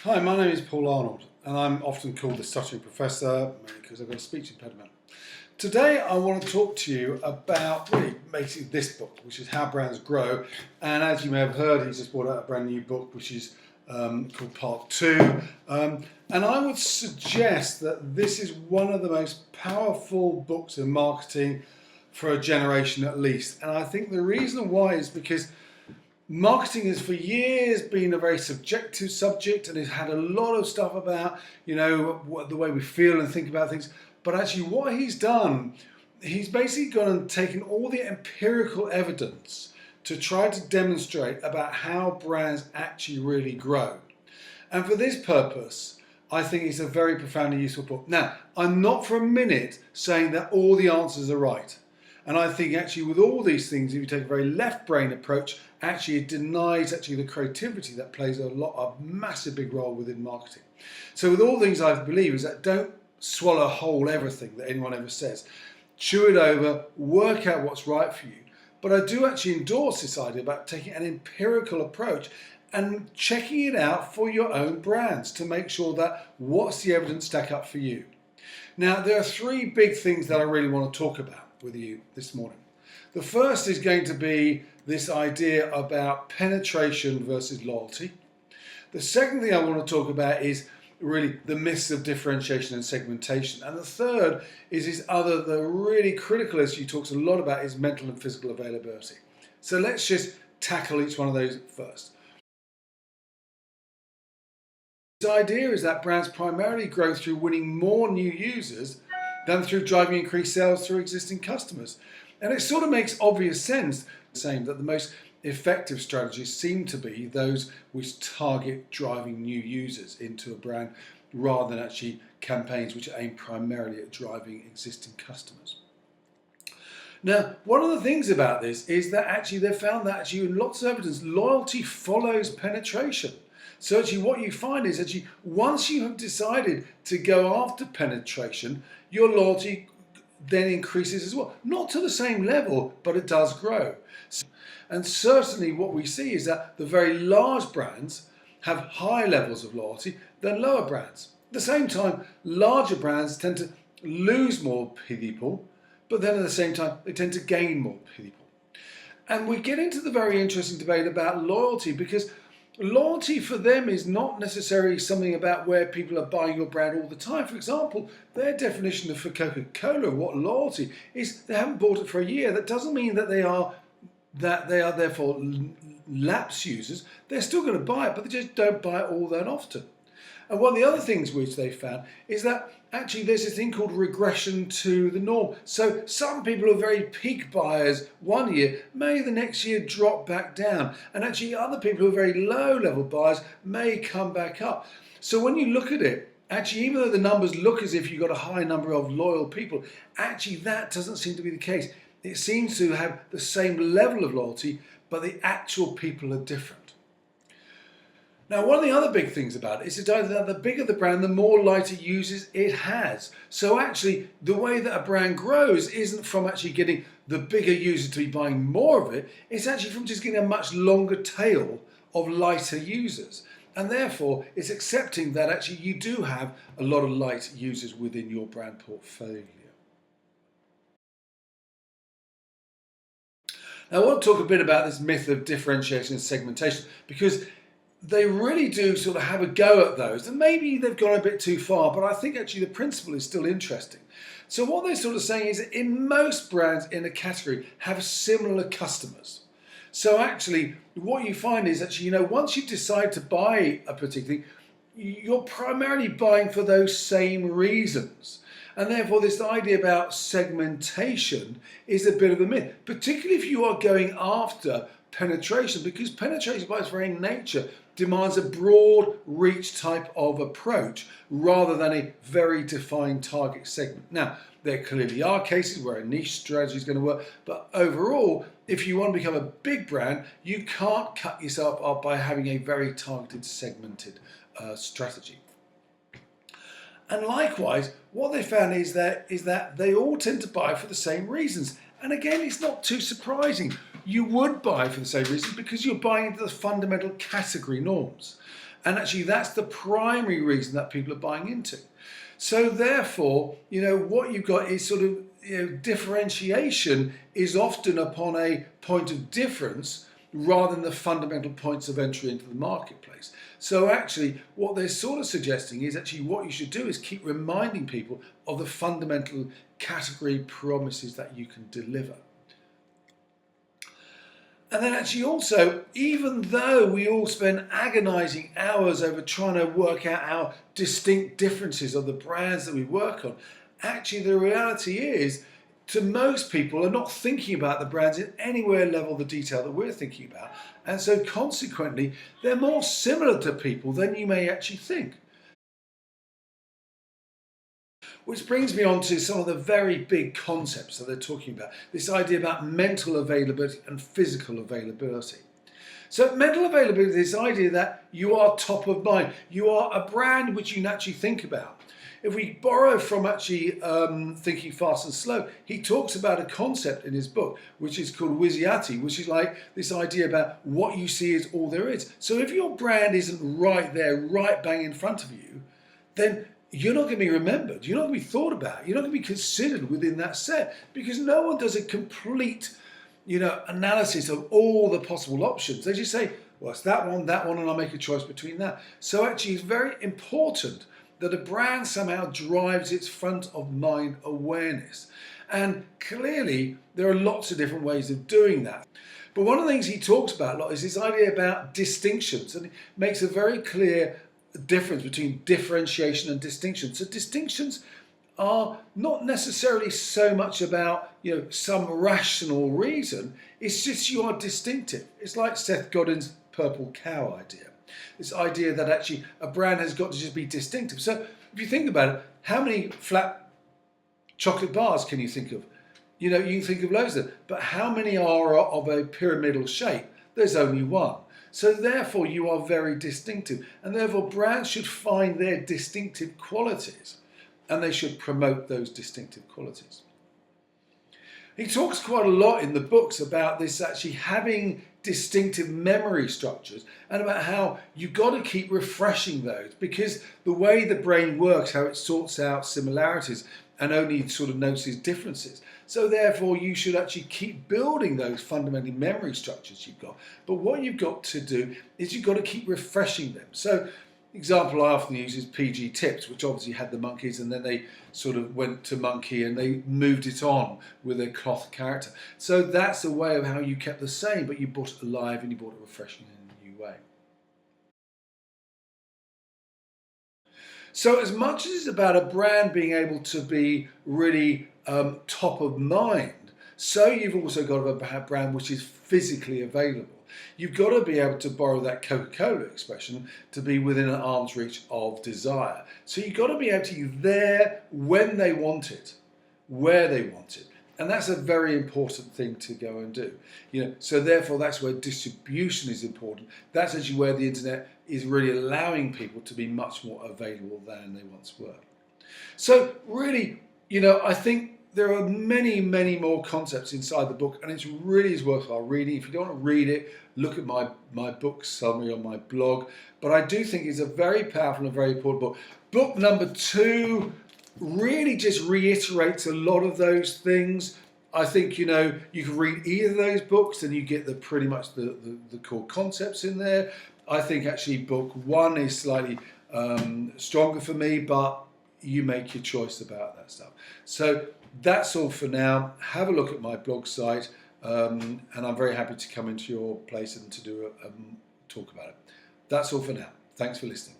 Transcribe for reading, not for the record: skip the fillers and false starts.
Hi, my name is Paul Arnold, and I'm often called the stuttering professor because I've got a speech impediment. Today, I want to talk to you about really basically this book, which is How Brands Grow. And as you may have heard, he's just brought out a brand new book, which is called Part 2. And I would suggest that this is one of the most powerful books in marketing for a generation at least. And I think the reason why is because marketing has for years been a very subjective subject, and it's had a lot of stuff about, the way we feel and think about things. But actually what he's done, he's basically gone and taken all the empirical evidence to try to demonstrate about how brands actually really grow. And for this purpose, I think it's a very profoundly useful book. Now, I'm not for a minute saying that all the answers are right. And I think actually with all these things, if you take a very left brain approach, actually it denies actually the creativity that plays a massive big role within marketing. So with all things I believe is that don't swallow whole everything that anyone ever says. Chew it over, work out what's right for you. But I do actually endorse this idea about taking an empirical approach and checking it out for your own brands to make sure that what's the evidence stack up for you. Now, there are three big things that I really want to talk about with you this morning. The first is going to be this idea about penetration versus loyalty. The second thing I want to talk about is really the myths of differentiation and segmentation. And the third is the really critical issue he talks a lot about is mental and physical availability. So let's just tackle each one of those first. The idea is that brands primarily grow through winning more new users than through driving increased sales through existing customers. And it sort of makes obvious sense saying that the most effective strategies seem to be those which target driving new users into a brand rather than actually campaigns which aim primarily at driving existing customers. Now, one of the things about this is that actually they've found that actually in lots of evidence, loyalty follows penetration. So actually what you find is actually once you have decided to go after penetration, your loyalty then increases as well. Not to the same level, but it does grow. And certainly what we see is that the very large brands have higher levels of loyalty than lower brands. At the same time, larger brands tend to lose more people, but then at the same time, they tend to gain more people. And we get into the very interesting debate about loyalty because loyalty for them is not necessarily something about where people are buying your brand all the time. For example, their definition for Coca-Cola, what loyalty is, they haven't bought it for a year. That doesn't mean that they are therefore lapsed users. They're still going to buy it, but they just don't buy it all that often. And one of the other things which they found is that actually there's this thing called regression to the norm. So some people who are very peak buyers one year may the next year drop back down. And actually other people who are very low level buyers may come back up. So when you look at it, actually even though the numbers look as if you've got a high number of loyal people, actually that doesn't seem to be the case. It seems to have the same level of loyalty, but the actual people are different. Now, one of the other big things about it is that the bigger the brand, the more lighter users it has. So actually, the way that a brand grows isn't from actually getting the bigger user to be buying more of it. It's actually from just getting a much longer tail of lighter users. And therefore, it's accepting that actually you do have a lot of light users within your brand portfolio. Now, I want to talk a bit about this myth of differentiation and segmentation because they really do sort of have a go at those, and maybe they've gone a bit too far, but I think actually the principle is still interesting. So what they're sort of saying is that in most brands in a category have similar customers. So actually what you find is actually, once you decide to buy a particular thing, you're primarily buying for those same reasons. And therefore this idea about segmentation is a bit of a myth, particularly if you are going after penetration, because penetration by its very nature demands a broad reach type of approach rather than a very defined target segment. Now, there clearly are cases where a niche strategy is going to work, but overall, if you want to become a big brand, you can't cut yourself up by having a very targeted, segmented strategy. And likewise, what they found is that they all tend to buy for the same reasons. And again, it's not too surprising. You would buy for the same reason because you're buying into the fundamental category norms. And actually that's the primary reason that people are buying into. So therefore, what you've got is sort of, differentiation is often upon a point of difference rather than the fundamental points of entry into the marketplace. So actually what they're sort of suggesting is actually what you should do is keep reminding people of the fundamental category promises that you can deliver. And then actually also, even though we all spend agonizing hours over trying to work out our distinct differences of the brands that we work on, actually the reality is, to most people are not thinking about the brands in anywhere level the detail that we're thinking about. And so consequently, they're more similar to people than you may actually think. Which brings me on to some of the very big concepts that they're talking about. This idea about mental availability and physical availability. So mental availability is this idea that you are top of mind. You are a brand which you naturally think about. If we borrow from actually Thinking Fast and Slow, he talks about a concept in his book, which is called Wisiati, which is like this idea about what you see is all there is. So if your brand isn't right there, right bang in front of you, then you're not going to be remembered. You're not going to be thought about. You're not going to be considered within that set because no one does a complete, analysis of all the possible options. They just say, well, it's that one, and I'll make a choice between that. So actually it's very important that a brand somehow drives its front of mind awareness. And clearly there are lots of different ways of doing that. But one of the things he talks about a lot is this idea about distinctions, and he makes a very clear difference between differentiation and distinction. So distinctions are not necessarily so much about some rational reason. It's just you are distinctive. It's like Seth Godin's purple cow idea. This idea that actually a brand has got to just be distinctive. So if you think about it, how many flat chocolate bars can you think of? You can think of loads of them, but how many are of a pyramidal shape? There's only one. So therefore you are very distinctive, and therefore brands should find their distinctive qualities and they should promote those distinctive qualities. He talks quite a lot in the books about this actually having distinctive memory structures and about how you've got to keep refreshing those because the way the brain works, how it sorts out similarities and only sort of notices differences. So therefore you should actually keep building those fundamental memory structures you've got. But what you've got to do is you've got to keep refreshing them. So example I often use is PG Tips, which obviously had the monkeys and then they sort of went to monkey and they moved it on with a cloth character. So that's a way of how you kept the same, but you brought it alive and you brought it refreshing in a new way. So as much as it's about a brand being able to be really top of mind, so you've also got a brand which is physically available. You've got to be able to borrow that Coca-Cola expression to be within an arm's reach of desire. So you've got to be able to be there when they want it, where they want it. And that's a very important thing to go and do. So therefore that's where distribution is important. That's actually where the internet is really allowing people to be much more available than they once were. So really, I think there are many, many more concepts inside the book, and it really is worthwhile reading. If you don't want to read it, look at my book summary on my blog. But I do think it's a very powerful and very important book. Book number 2 really just reiterates a lot of those things. I think, you can read either of those books and you get pretty much the core concepts in there. I think actually book 1 is slightly stronger for me, but you make your choice about that stuff. So that's all for now. Have a look at my blog site, and I'm very happy to come into your place and to do a talk about it. That's all for now. Thanks for listening.